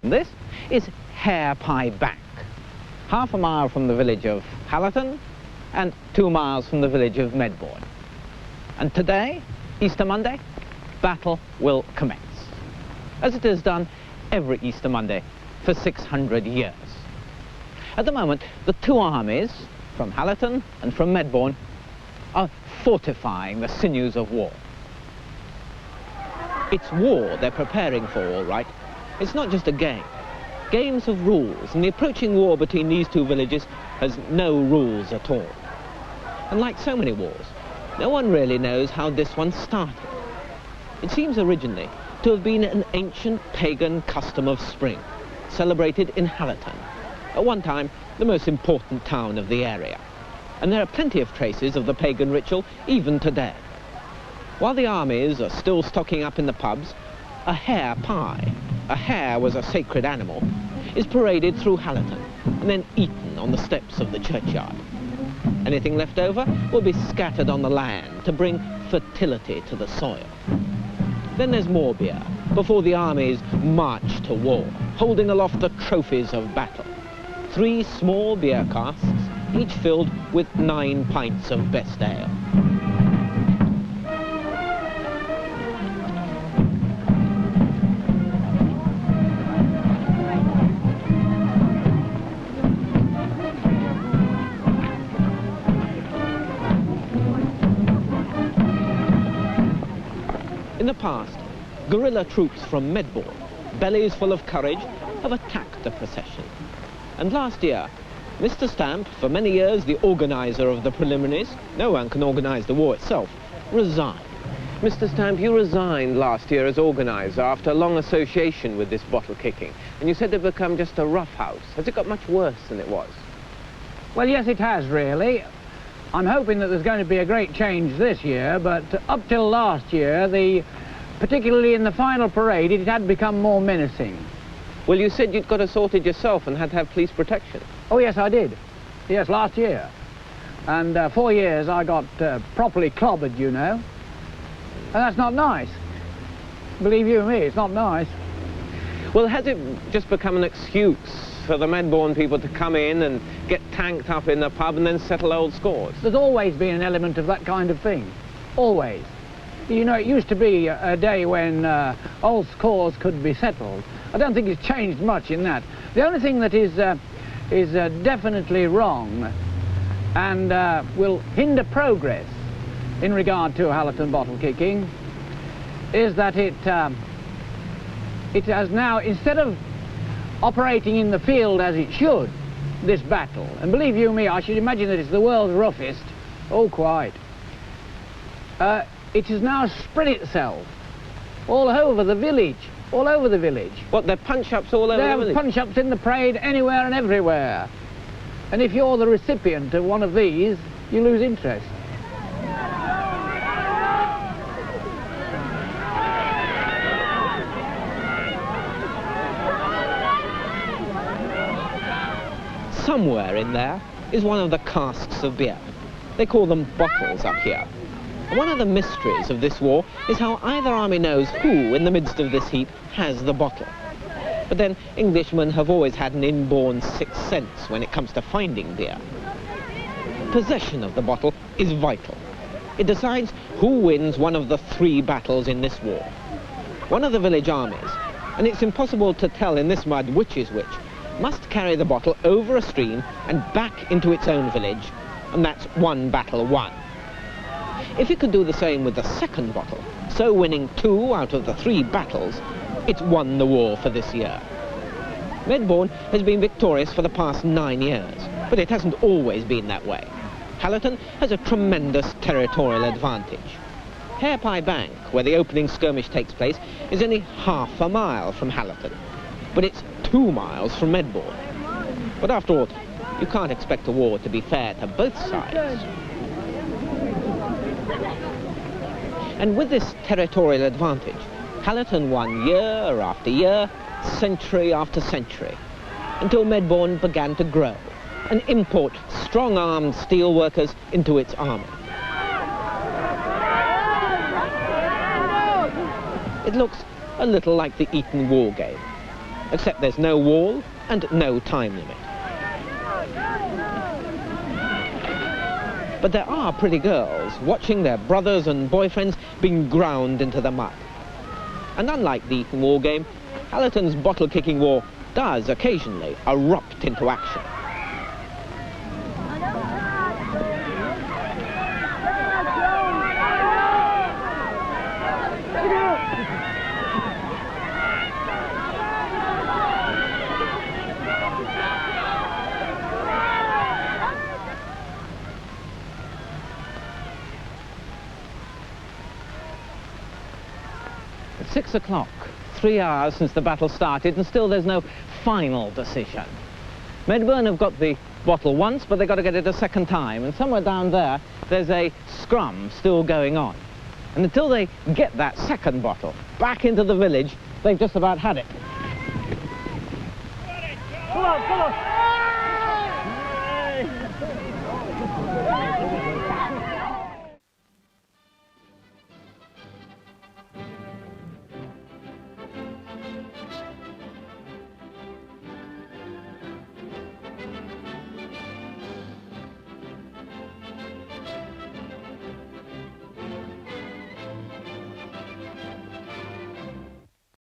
This is Hare Pie Bank, half a mile from the village of Hallaton and 2 miles from the village of Medbourne. And today, Easter Monday, battle will commence, as it has done every Easter Monday for 600 years. At the moment, the two armies, from Hallaton and from Medbourne, are fortifying the sinews of war. It's war they're preparing for, all right. It's not just a game. Games have rules, and the approaching war between these two villages has no rules at all. And like so many wars, no one really knows how this one started. It seems originally to have been an ancient pagan custom of spring, celebrated in Hallaton, at one time the most important town of the area. And there are plenty of traces of the pagan ritual even today. While the armies are still stocking up in the pubs, a hare pie, a hare was a sacred animal, is paraded through Hallaton and then eaten on the steps of the churchyard. Anything left over will be scattered on the land to bring fertility to the soil. Then there's more beer before the armies march to war, holding aloft the trophies of battle. 3 small beer casks, each filled with 9 pints of best ale. In the past, guerrilla troops from Medbourne, bellies full of courage, have attacked the procession. And last year, Mr. Stamp, for many years the organizer of the preliminaries, no one can organize the war itself, resigned. Mr. Stamp, you resigned last year as organizer after a long association with this bottle kicking, and you said it had become just a rough house. Has it got much worse than it was? Well, yes, it has, really. I'm hoping that there's going to be a great change this year, but up till last year, particularly in the final parade, it had become more menacing. Well, you said you'd got it sorted yourself and had to have police protection. Oh, yes, I did. Yes, last year. And 4 years I got properly clobbered, you know. And that's not nice. Believe you me, it's not nice. Well, has it just become an excuse for the Medbourne people to come in and get tanked up in the pub and then settle old scores? There's always been an element of that kind of thing. Always. You know, it used to be a day when old scores could be settled. I don't think it's changed much in that. The only thing that is definitely wrong and will hinder progress in regard to Hallaton bottle kicking is that it has now, instead of operating in the field as it should, this battle, and believe you me, I should imagine that it's the world's roughest, oh quite, it has now spread itself all over the village, all over the village. What, there are punch-ups all over the village? There are punch-ups in the parade anywhere and everywhere. And if you're the recipient of one of these, you lose interest. Somewhere in there is one of the casks of beer. They call them bottles up here. And one of the mysteries of this war is how either army knows who, in the midst of this heat, has the bottle. But then Englishmen have always had an inborn sixth sense when it comes to finding beer. Possession of the bottle is vital. It decides who wins one of the 3 battles in this war. One of the village armies, and it's impossible to tell in this mud which is which, must carry the bottle over a stream and back into its own village, and that's 1 battle won. If it could do the same with the second bottle, so winning 2 out of the 3 battles, it's won the war for this year. Medbourne has been victorious for the past 9 years, but it hasn't always been that way. Hallaton has a tremendous territorial advantage. Hare Pie Bank, where the opening skirmish takes place, is only half a mile from Hallaton, but it's 2 miles from Medbourne. But after all, you can't expect a war to be fair to both sides. And with this territorial advantage, Hallaton won year after year, century after century, until Medbourne began to grow and import strong-armed steelworkers into its army. It looks a little like the Eton war game. except there's no wall and no time limit. But there are pretty girls watching their brothers and boyfriends being ground into the mud. And unlike the Eton war game, Hallaton's bottle-kicking war does occasionally erupt into action. At 6 o'clock, 3 hours since the battle started, and still there's no final decision. Medbourne have got the bottle once, but they've got to get it a second time, and somewhere down there, there's a scrum still going on. And until they get that second bottle back into the village, they've just about had it. Come on, come on!